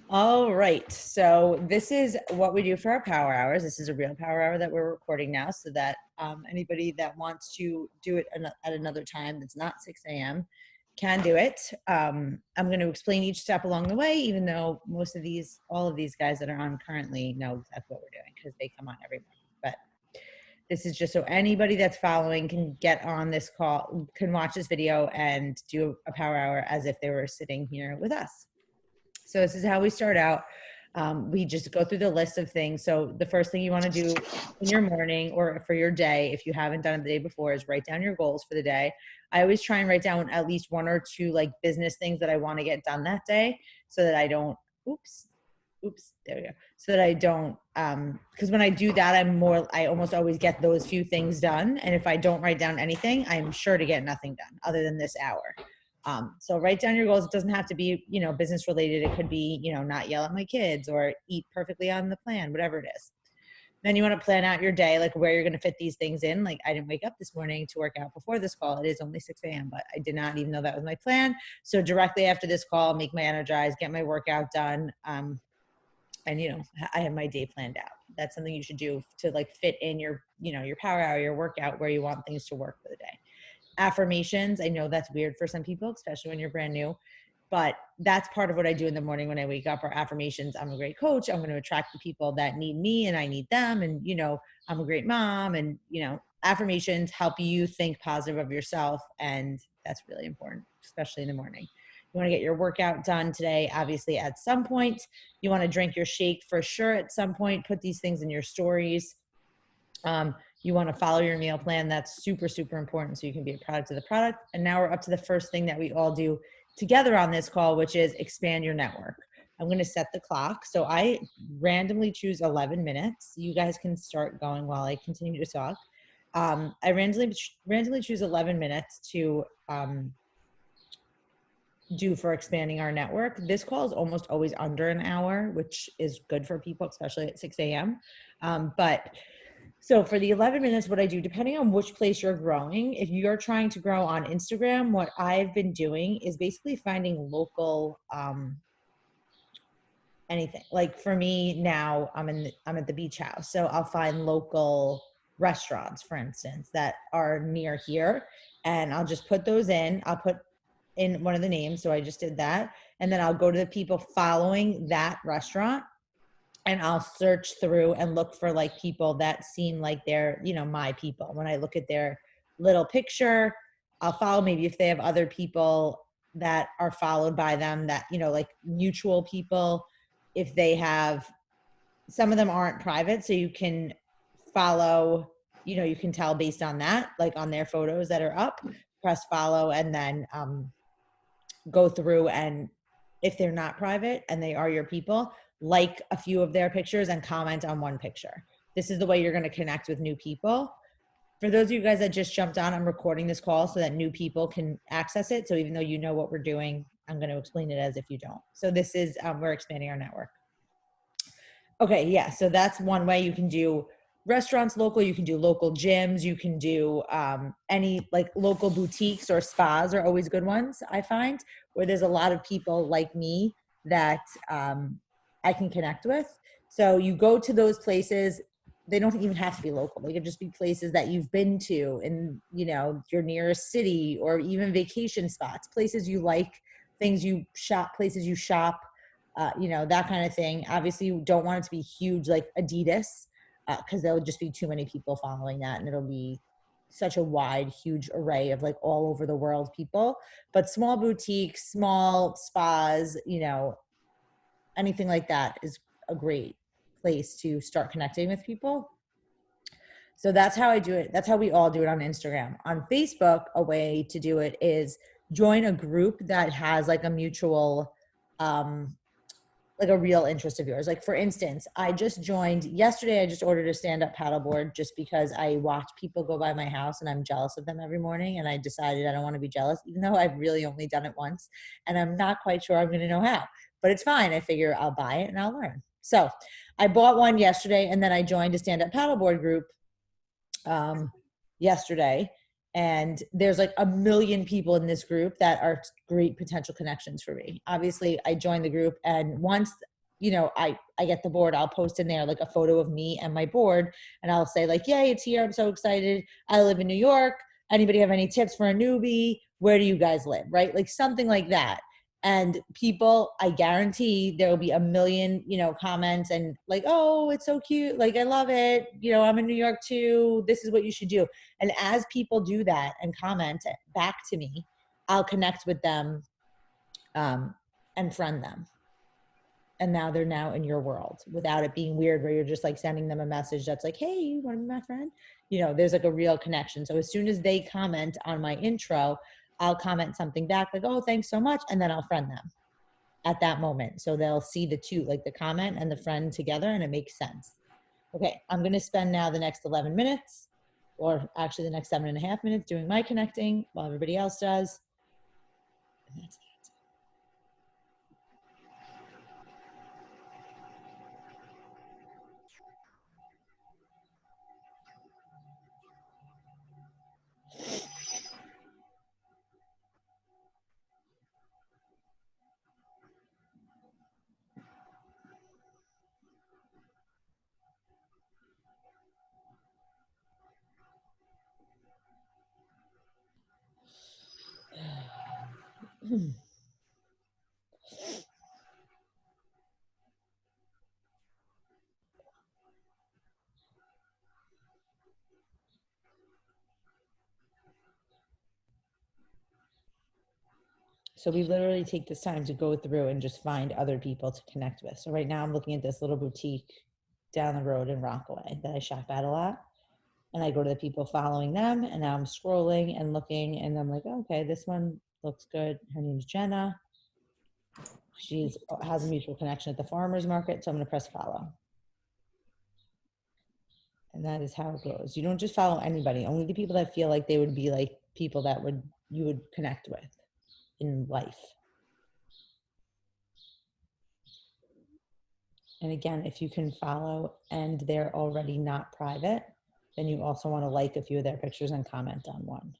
All right. So this is what we do for our power hours. This is a real power hour that we're recording now so that anybody that wants to do it at another time that's not 6 a.m. can do it. I'm going to explain each step along the way, even though all of these guys that are on currently know exactly what we're doing because they come on every morning. But this is just so anybody that's following can get on this call, can watch this video and do a power hour as if they were sitting here with us. So this is how we start out. We just go through the list of things. So the first thing you want to do in your morning or for your day, if you haven't done it the day before, is write down your goals for the day. I always try and write down at least one or two like business things that I want to get done that day so that I don't, there we go. So that I don't, because when I do that, I almost always get those few things done. And if I don't write down anything, I'm sure to get nothing done other than this hour. So write down your goals. It doesn't have to be, business related. It could be, not yell at my kids or eat perfectly on the plan, whatever it is. Then you want to plan out your day, like where you're going to fit these things in. Like I didn't wake up this morning to work out before this call. It is only 6 a.m., but I did not even know that was my plan. So directly after this call, make my energize, get my workout done. And I have my day planned out. That's something you should do to like fit in your your power hour, your workout, where you want things to work for the day. Affirmations, I know that's weird for some people, especially when you're brand new, but that's part of what I do in the morning when I wake up. Are affirmations. I'm a great coach. I'm going to attract the people that need me and I need them, and I'm a great mom. And affirmations help you think positive of yourself, and that's really important, especially in the morning. You want to get your workout done today, obviously, at some point. You want to drink your shake for sure at some point. Put these things in your stories. You want to follow your meal plan. That's super, super important so you can be a product of the product. And now we're up to the first thing that we all do together on this call, which is expand your network. I'm going to set the clock. So I randomly choose 11 minutes. You guys can start going while I continue to talk. I randomly choose 11 minutes to do for expanding our network. This call is almost always under an hour, which is good for people, especially at 6 a.m. But so for the 11 minutes, what I do, depending on which place you're growing, if you're trying to grow on Instagram, what I've been doing is basically finding local anything. Like for me now, I'm at the beach house, so I'll find local restaurants, for instance, that are near here, and I'll just put those in. I'll put in one of the names, so I just did that, and then I'll go to the people following that restaurant and I'll search through and look for like people that seem like they're, my people. When I look at their little picture, I'll follow maybe if they have other people that are followed by them that, like mutual people. If they have, some of them aren't private, so you can follow, you can tell based on that, like on their photos that are up, press follow and then go through, and if they're not private and they are your people, like a few of their pictures and comment on one picture. This is the way you're going to connect with new people. For those of you guys that just jumped on, I'm recording this call so that new people can access it. So even though you know what we're doing, I'm going to explain it as if you don't. So this is, we're expanding our network. Okay, yeah, so that's one way you can do restaurants local. You can do local gyms. You can do any like local boutiques or spas are always good ones, I find, where there's a lot of people like me that I can connect with. So you go to those places. They don't even have to be local. They could just be places that you've been to in, your nearest city, or even vacation spots, places you like, things you shop, places you shop, that kind of thing. Obviously, you don't want it to be huge like Adidas, because there will just be too many people following that, and it'll be such a wide, huge array of like all over the world people. But small boutiques, small spas, anything like that is a great place to start connecting with people. So that's how I do it. That's how we all do it on Instagram. On Facebook, a way to do it is join a group that has like a mutual like a real interest of yours. Like for instance, I just joined yesterday. I just ordered a stand-up paddleboard just because I watch people go by my house and I'm jealous of them every morning. And I decided I don't want to be jealous, even though I've really only done it once and I'm not quite sure I'm going to know how, but it's fine. I figure I'll buy it and I'll learn. So I bought one yesterday, and then I joined a stand-up paddleboard group yesterday. And there's like a million people in this group that are great potential connections for me. Obviously, I joined the group, and once I get the board, I'll post in there like a photo of me and my board, and I'll say like, yay, it's here, I'm so excited, I live in New York, anybody have any tips for a newbie, where do you guys live, right? Like something like that. And people, I guarantee there will be a million, comments and like, oh, it's so cute, like I love it, I'm in New York too, this is what you should do. And as people do that and comment back to me, I'll connect with them, and friend them. And now they're now in your world without it being weird where you're just like sending them a message that's like, hey, you want to be my friend? There's like a real connection. So as soon as they comment on my intro, I'll comment something back like, oh, thanks so much. And then I'll friend them at that moment. So they'll see the two, like the comment and the friend together, and it makes sense. Okay, I'm going to spend now the next 11 minutes, or actually the next 7.5 minutes, doing my connecting while everybody else does. And that's it. So we literally take this time to go through and just find other people to connect with. So right now I'm looking at this little boutique down the road in Rockaway that I shop at a lot. And I go to the people following them, and now I'm scrolling and looking, and I'm like, okay, this one looks good. Her name's Jenna. She has a mutual connection at the farmer's market. So I'm going to press follow. And that is how it goes. You don't just follow anybody, only the people that feel like they would be like people that you would connect with in life. And again, if you can follow and they're already not private, then you also want to like a few of their pictures and comment on one.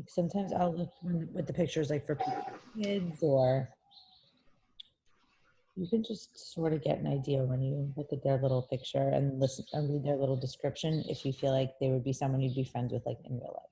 Sometimes I'll look with the pictures like for kids, or you can just sort of get an idea when you look at their little picture and listen and read their little description if you feel like they would be someone you'd be friends with like in real life.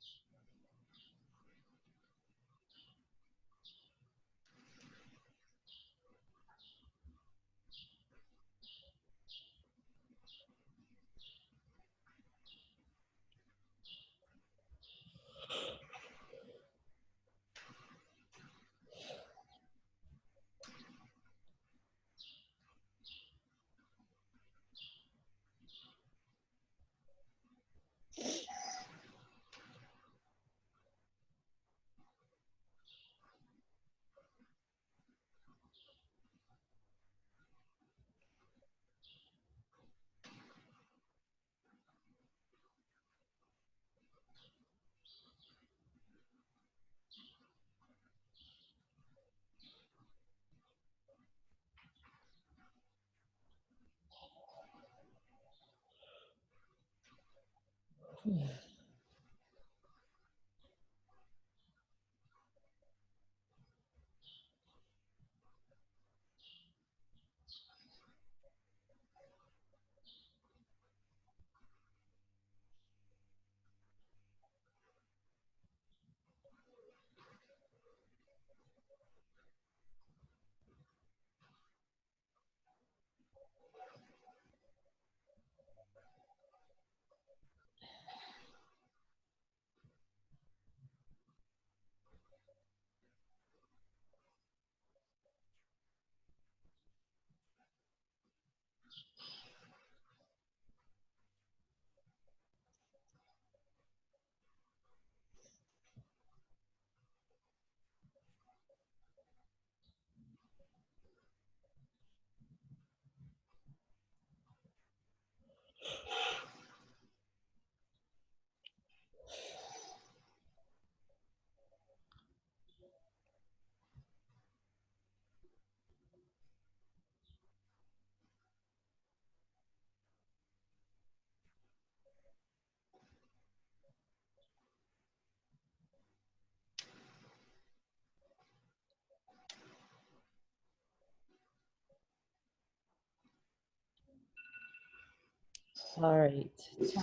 All right,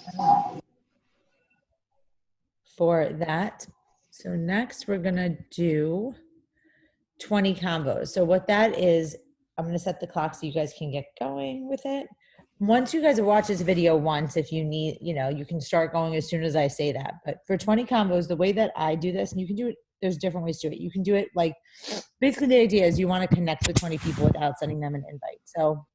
time for that. So next we're gonna do 20 combos. So what that is, I'm gonna set the clock so you guys can get going with it. Once you guys have watched this video once, if you need, you can start going as soon as I say that. But for 20 combos, the way that I do this, and you can do it, there's different ways to do it. You can do it like, basically the idea is you want to connect with 20 people without sending them an invite. So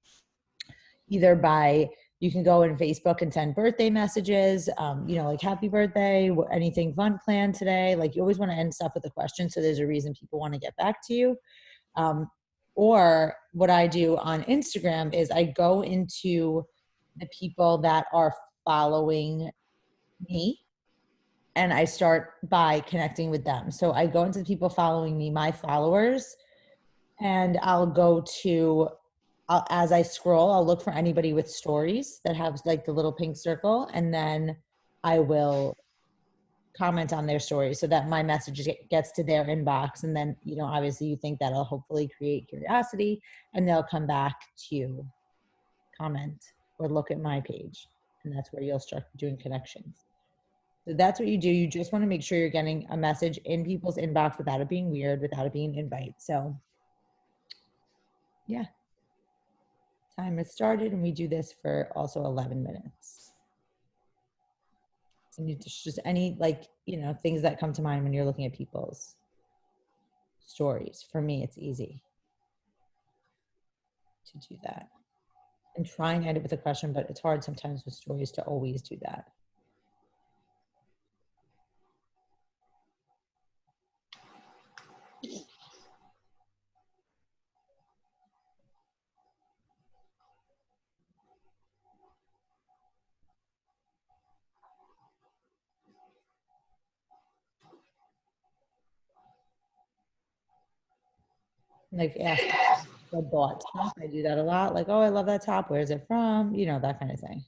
either by, you can go in Facebook and send birthday messages, like happy birthday, anything fun planned today. Like you always want to end stuff with a question. So there's a reason people want to get back to you. Or what I do on Instagram is I go into the people that are following me and I start by connecting with them. So I go into the people following me, my followers, and I'll go to, as I scroll, I'll look for anybody with stories that have like the little pink circle, and then I will comment on their story so that my message gets to their inbox. And then, obviously you think that'll hopefully create curiosity and they'll come back to comment or look at my page. And that's where you'll start doing connections. So that's what you do. You just want to make sure you're getting a message in people's inbox without it being weird, without it being an invite. So yeah, time has started, and we do this for also 11 minutes. And you just any things that come to mind when you're looking at people's stories. For me, it's easy to do that. And try and end it with a question, but it's hard sometimes with stories to always do that. Like ask The bought stuff, I do that a lot. Like, oh, I love that top. Where's it from? You know, that kind of thing.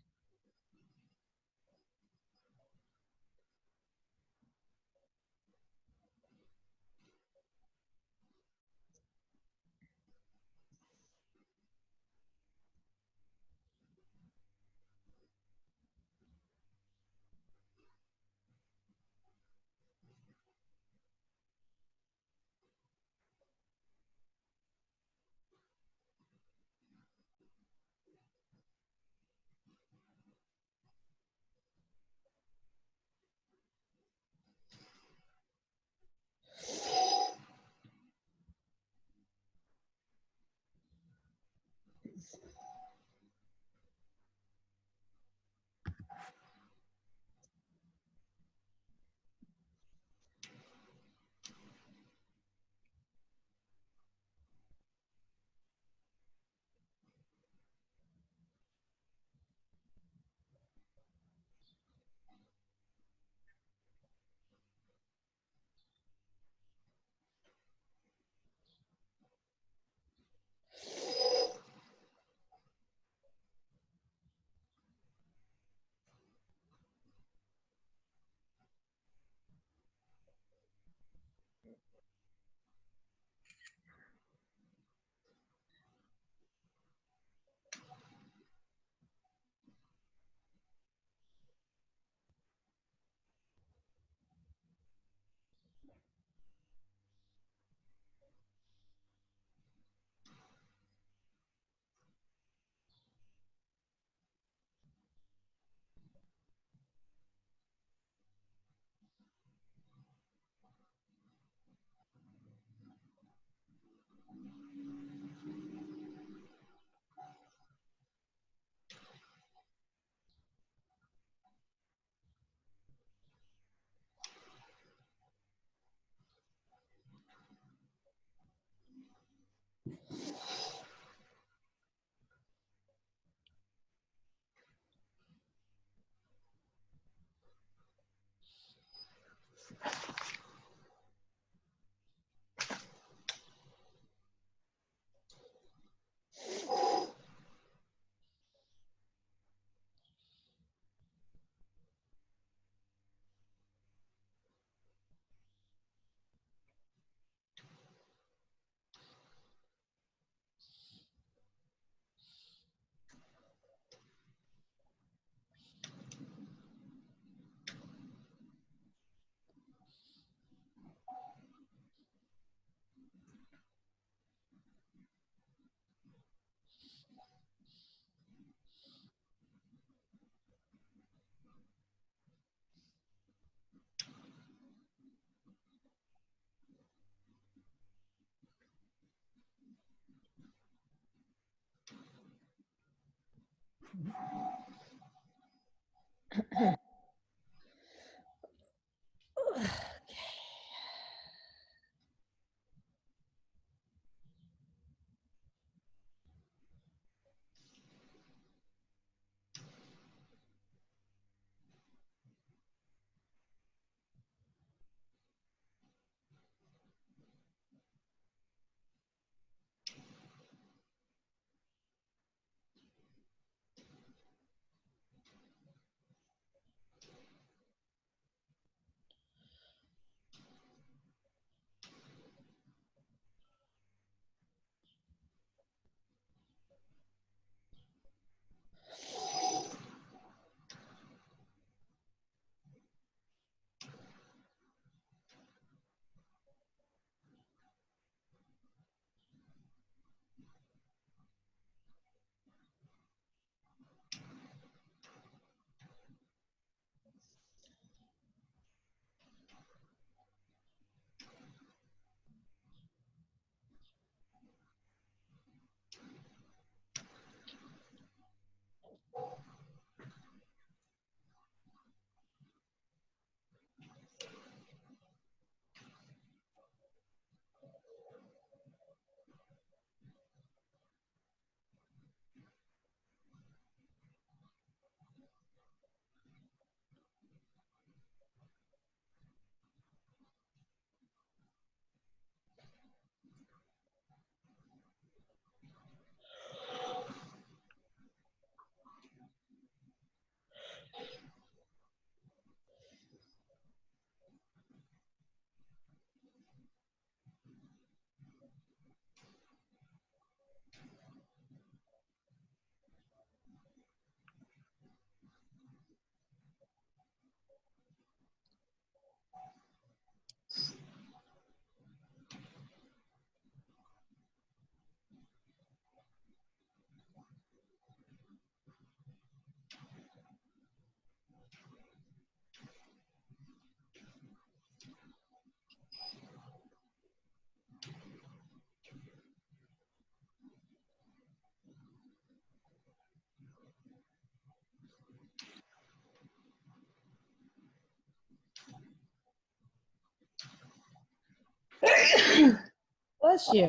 Bless you.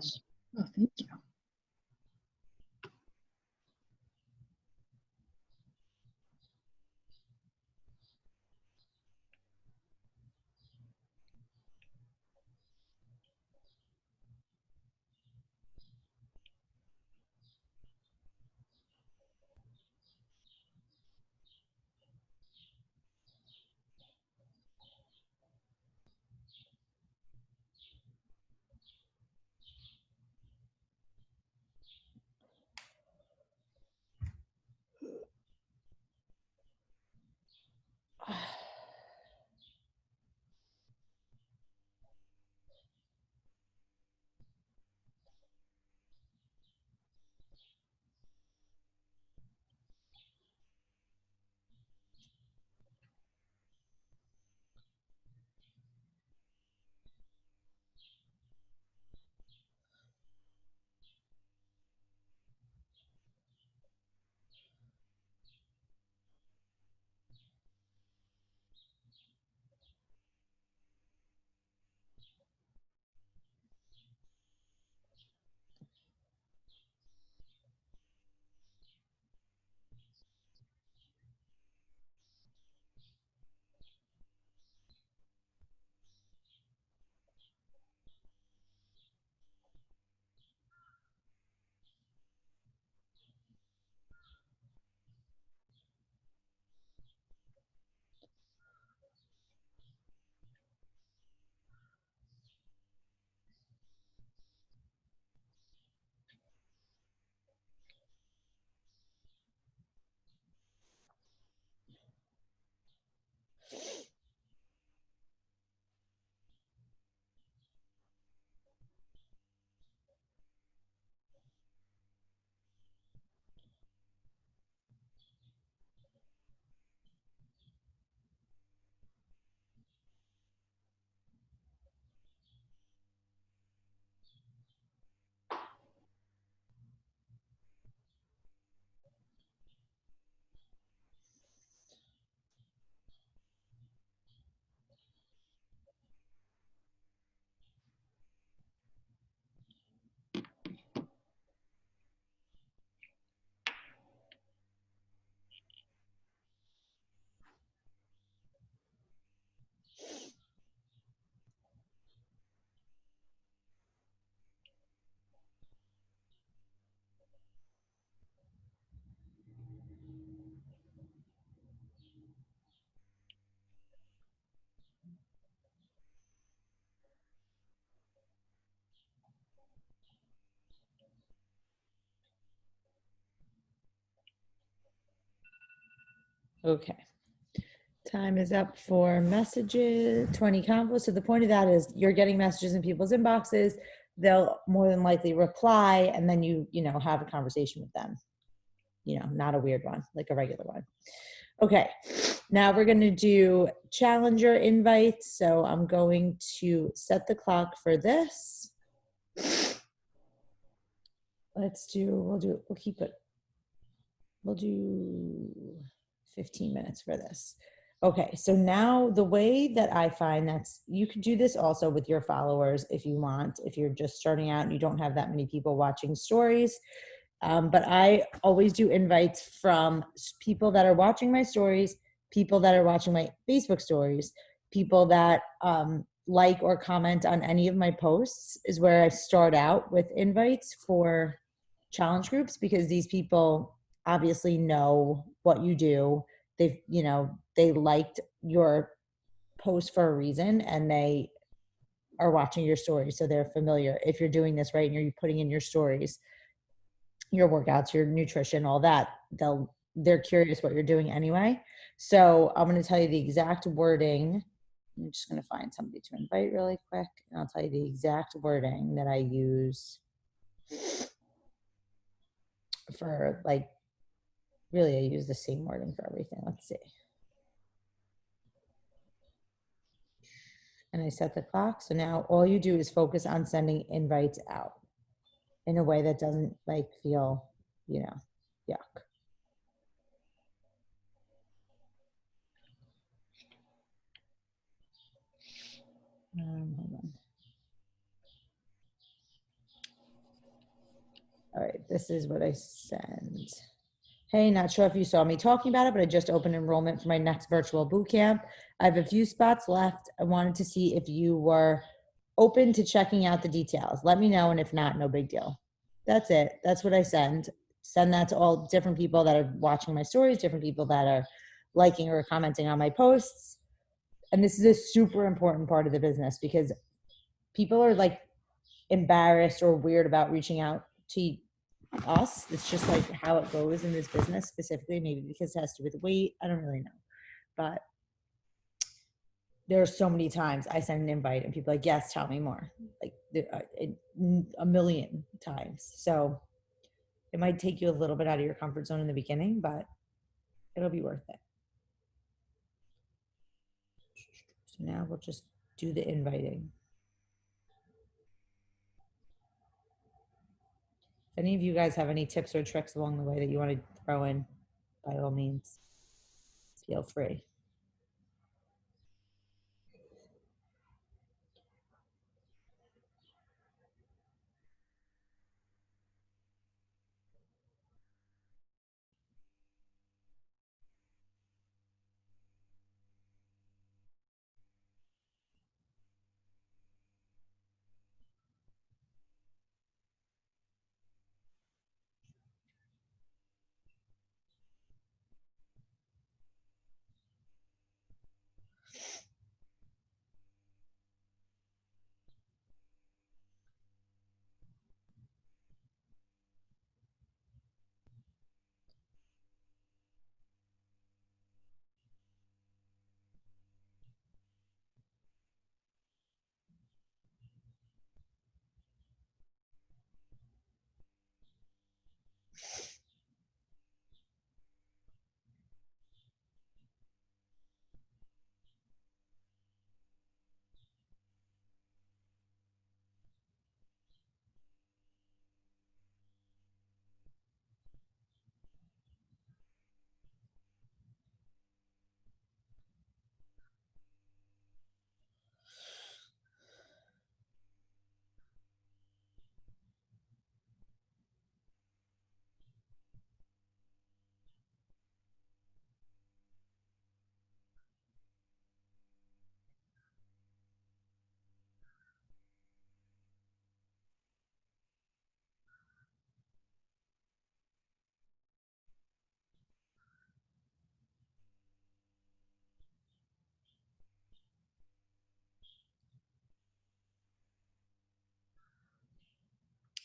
Oh, thank you. Okay. Time is up for messages, 20 combos. So the point of that is you're getting messages in people's inboxes. They'll more than likely reply, and then you know, have a conversation with them. You know, not a weird one, like a regular one. Okay, now we're going to do challenger invites. So I'm going to set the clock for this. We'll keep it, we'll do 15 minutes for this. Okay, so now the way that I find you could do this also with your followers if you want, if you're just starting out and you don't have that many people watching stories. But I always do invites from people that are watching my stories, people that are watching my Facebook stories, people that like or comment on any of my posts is where I start out with invites for challenge groups, because these people obviously know what you do. They've, you know, they liked your post for a reason and they are watching your stories. So they're familiar. If you're doing this right and you're putting in your stories, your workouts, your nutrition, all that, they're curious what you're doing anyway. So I'm going to tell you the exact wording. I'm just going to find somebody to invite really quick, and I'll tell you the exact wording that I use for, like, really I use the same wording for everything. Let's see. And I set the clock. So now all you do is focus on sending invites out in a way that doesn't like feel, you know, yuck. Hold on. This is what I send. Hey, not sure if you saw me talking about it, but I just opened enrollment for my next virtual boot camp. I have a few spots left. I wanted to see if you were open to checking out the details. Let me know, and if not, no big deal. That's it. That's what I send. Send that to all different people that are watching my stories, different people that are liking or commenting on my posts. And this is a super important part of the business because people are like embarrassed or weird about reaching out to us. It's just like how it goes in this business specifically, maybe because it has to do with weight. I don't really know. But there are so many times I send an invite and people are like, yes, tell me more. Like a million times. So it might take you a little bit out of your comfort zone in the beginning, but it'll be worth it. So now we'll just do the inviting. If any of you guys have any tips or tricks along the way that you want to throw in, by all means, feel free.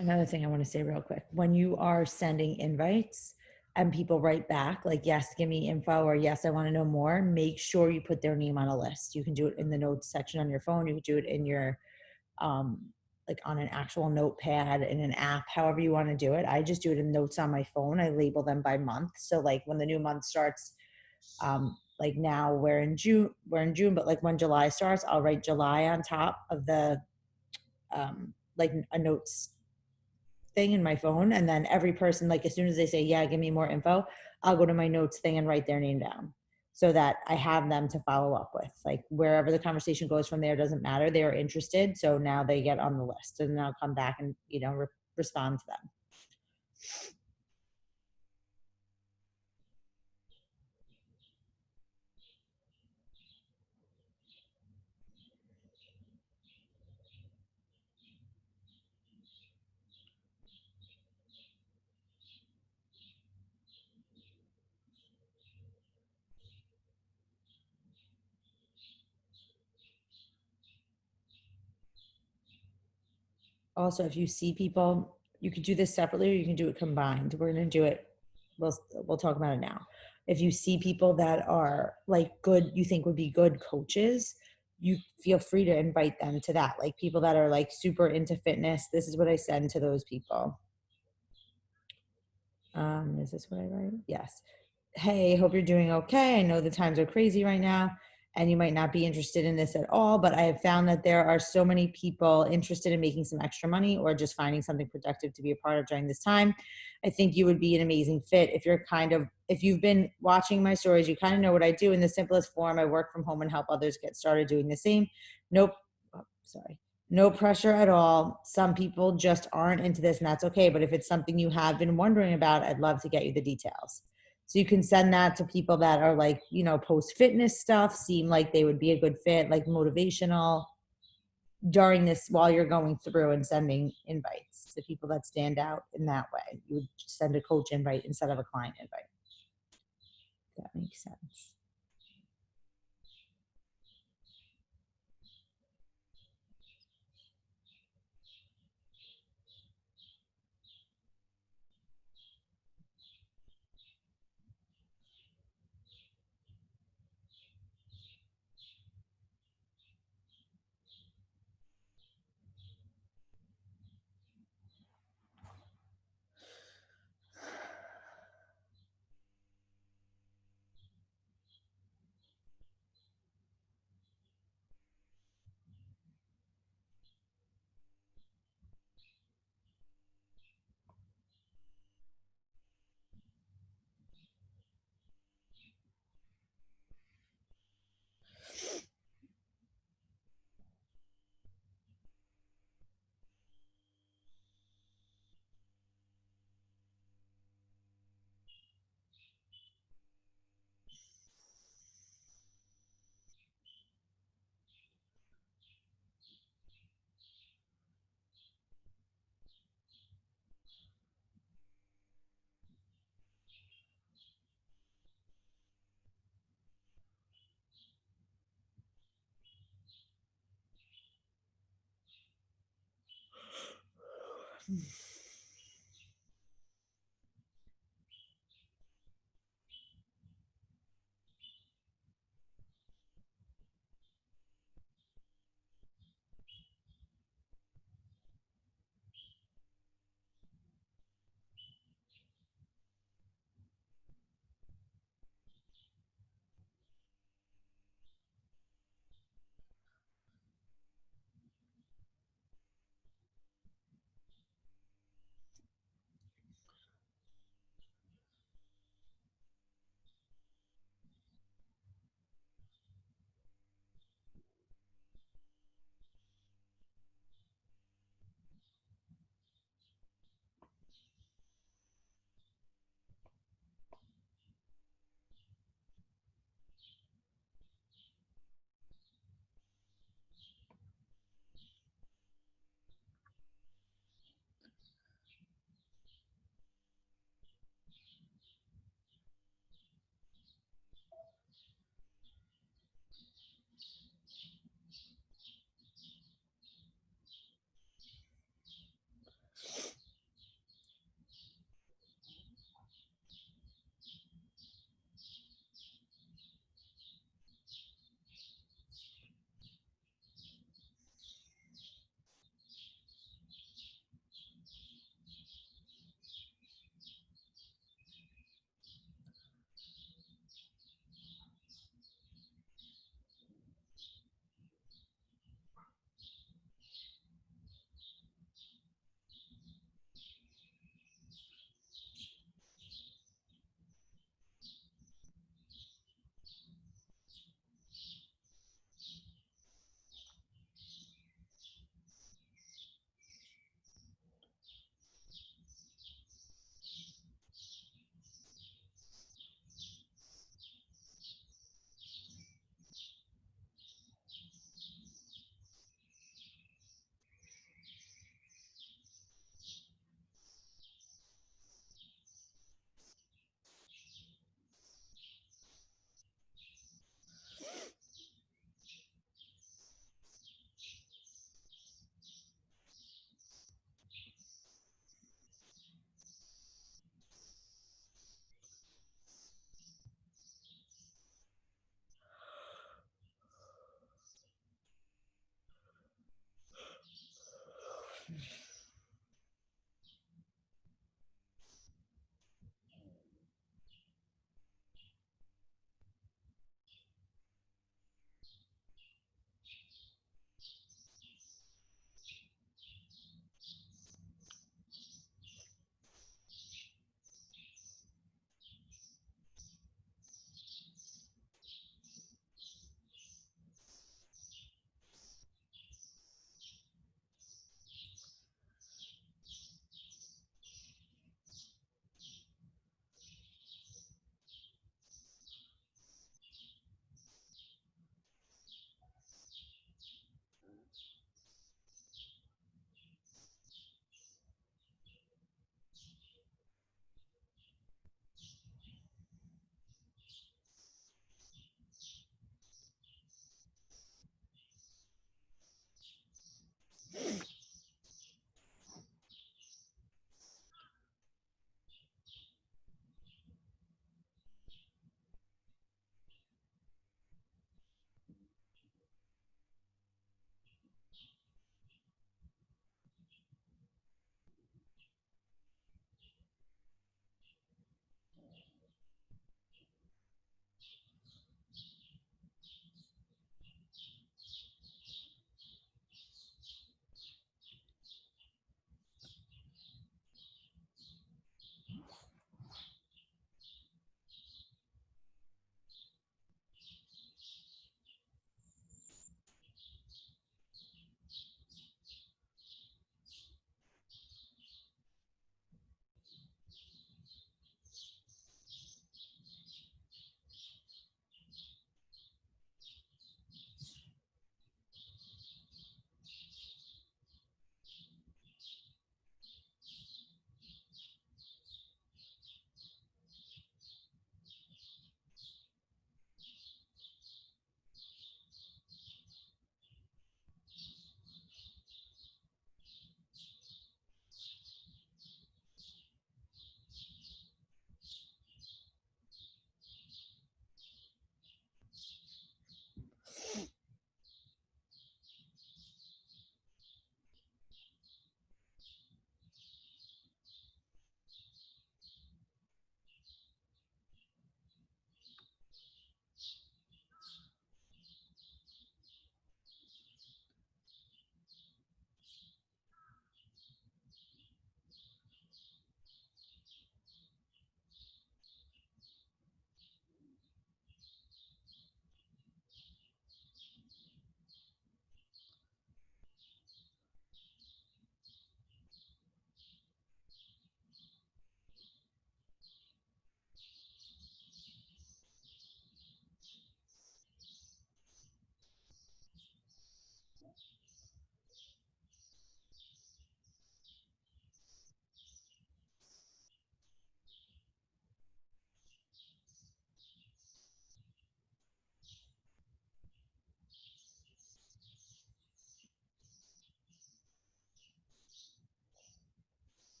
Another thing I want to say real quick, when you are sending invites and people write back like, yes, give me info, or yes, I want to know more, make sure you put their name on a list. You can do it in the notes section on your phone. You can do it in your, like on an actual notepad in an app, however you want to do it. I just do it in notes on my phone. I label them by month. So like when the new month starts, like now we're in June, but like when July starts, I'll write July on top of the, like a notes thing in my phone. And then every person, like as soon as they say, yeah, give me more info, I'll go to my notes thing and write their name down so that I have them to follow up with. Like wherever the conversation goes from there doesn't matter. They are interested. So now they get on the list and then I'll come back and, respond to them. Also, if you see people, you could do this separately or you can do it combined. We're going to do it. We'll talk about it now. If you see people that are like good, you think would be good coaches, you feel free to invite them to that. Like people that are like super into fitness. This is what I send to those people. Is this what I write? Yes. Hey, hope you're doing okay. I know the times are crazy right now and you might not be interested in this at all, but I have found that there are so many people interested in making some extra money or just finding something productive to be a part of during this time. I think you would be an amazing fit if you've been watching my stories, you kind of know what I do in the simplest form. I work from home and help others get started doing the same. Nope. Oh, sorry. No pressure at all. Some people just aren't into this, and that's okay. But if it's something you have been wondering about, I'd love to get you the details. So you can send that to people that are like, post fitness stuff, seem like they would be a good fit, like motivational during this while you're going through and sending invites to people that stand out in that way. You would just send a coach invite instead of a client invite. That makes sense.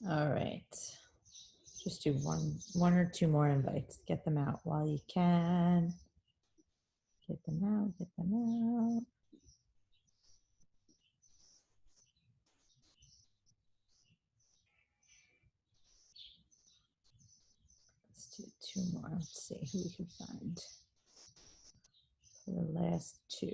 All right. Just do one or two more invites. Get them out while you can. Get them out, get them out. Let's do two more. Let's see who we can find for the last two.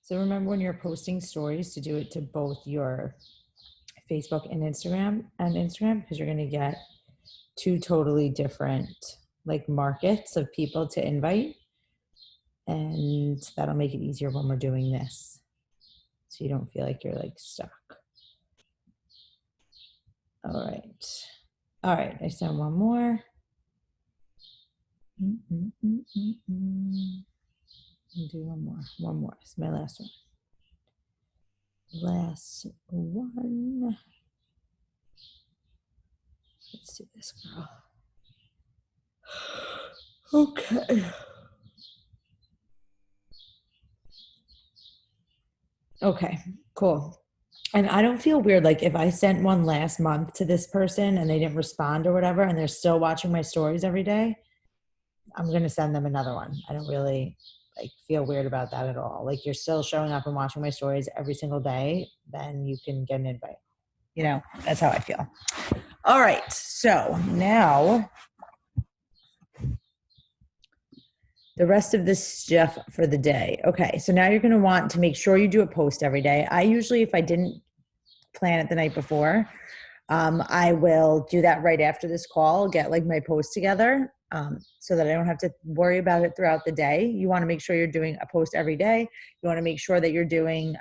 So remember when you're posting stories to do it to both your Facebook and Instagram, because you're going to get two totally different like markets of people to invite. And that'll make it easier when we're doing this. So you don't feel like you're like stuck. All right. All right. I sent one more. I'll do one more. It's my last one. Last one. Let's do this, girl. Okay. Okay, cool. And I don't feel weird. Like if I sent one last month to this person and they didn't respond or whatever, and they're still watching my stories every day, I'm going to send them another one. I don't really like feel weird about that at all. Like you're still showing up and watching my stories every single day, then you can get an invite. You know, that's how I feel. All right. So now the rest of this stuff for the day. Okay. So now you're going to want to make sure you do a post every day. I usually, if I didn't plan it the night before, I will do that right after this call, get like my post together so that I don't have to worry about it throughout the day. You want to make sure you're doing a post every day. You want to make sure that you're doing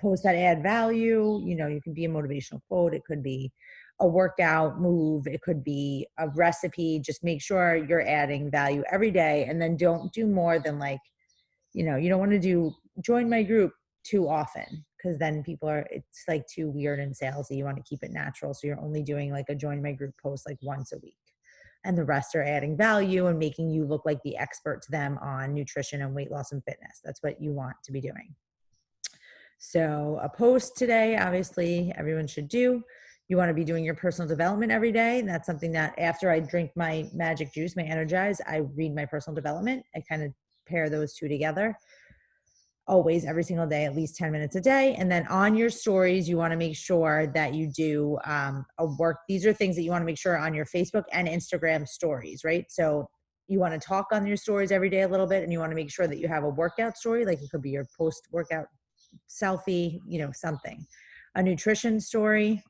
posts that add value. You know, you can be a motivational quote. It could be a workout move. It could be a recipe. Just make sure you're adding value every day, and then don't do more than like, you know, you don't want to do join my group too often, because then people are, it's like too weird and salesy. You want to keep it natural. So you're only doing like a join my group post like once a week, and the rest are adding value and making you look like the expert to them on nutrition and weight loss and fitness. That's what you want to be doing. So a post today, obviously everyone should do. You want to be doing your personal development every day. And that's something that after I drink my magic juice, my Energize, I read my personal development. I kind of pair those two together. Always, every single day, at least 10 minutes a day. And then on your stories, you want to make sure that you do a work. These are things that you want to make sure on your Facebook and Instagram stories, right? So you want to talk on your stories every day a little bit, and you want to make sure that you have a workout story. Like it could be your post-workout selfie, you know, something. A nutrition story.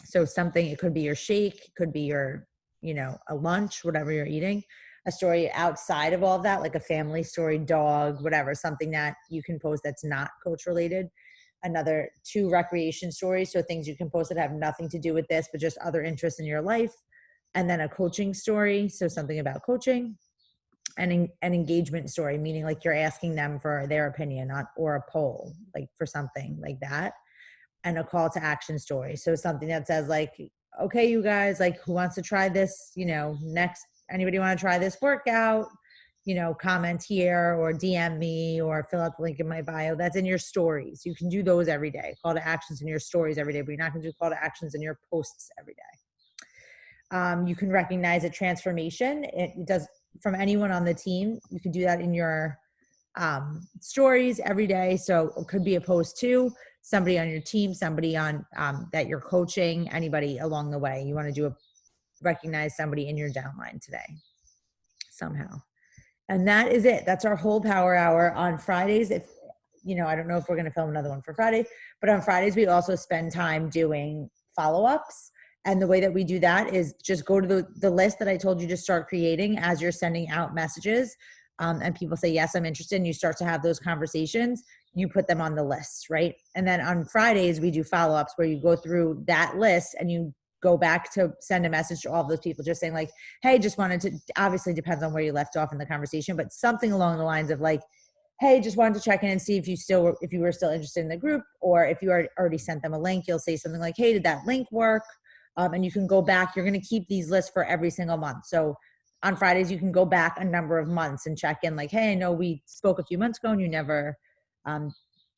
So something, it could be your shake, it could be your, you know, a lunch, whatever you're eating. A story outside of all of that, like a family story, dog, whatever, something that you can post that's not coach related. Another 2 recreation stories, so things you can post that have nothing to do with this, but just other interests in your life. And then a coaching story, so something about coaching. And an engagement story, meaning like you're asking them for their opinion on, or a poll, like for something like that. And a call to action story, so something that says like, okay, you guys, like who wants to try this, you know, next, anybody want to try this workout, you know, comment here or DM me or fill out the link in my bio. That's in your stories. You can do those every day. Call to actions in your stories every day, but you're not going to do call to actions in your posts every day. You can recognize a transformation. It does from anyone on the team. You can do that in your stories every day. So it could be a post too, somebody on your team, somebody on that you're coaching, anybody along the way. You want to do a recognize somebody in your downline today somehow. And that is it. That's our whole power hour on Fridays. If, you know, I don't know if we're going to film another one for Friday, but on Fridays, we also spend time doing follow-ups. And the way that we do that is just go to the list that I told you to start creating as you're sending out messages. And people say, yes, I'm interested. And you start to have those conversations, you put them on the list, right? And then on Fridays, we do follow-ups where you go through that list and you go back to send a message to all of those people just saying like, hey, just wanted to, obviously depends on where you left off in the conversation, but something along the lines of like, hey, just wanted to check in and see if you were still interested in the group, or if you already sent them a link, you'll say something like, hey, did that link work? And you can go back. You're going to keep these lists for every single month. So on Fridays, you can go back a number of months and check in like, hey, I know we spoke a few months ago and you never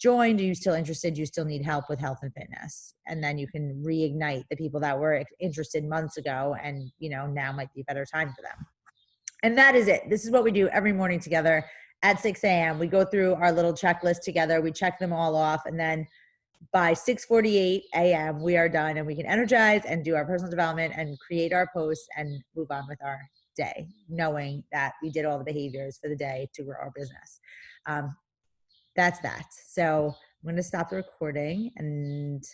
joined. Are you still interested? Do you still need help with health and fitness? And then you can reignite the people that were interested months ago, and now might be a better time for them. And that is it. This is what we do every morning together at 6 a.m. We go through our little checklist together. We check them all off. And then by 6:48 a.m., we are done, and we can energize and do our personal development and create our posts and move on with our day, knowing that we did all the behaviors for the day to grow our business. That's that. So I'm going to stop the recording, and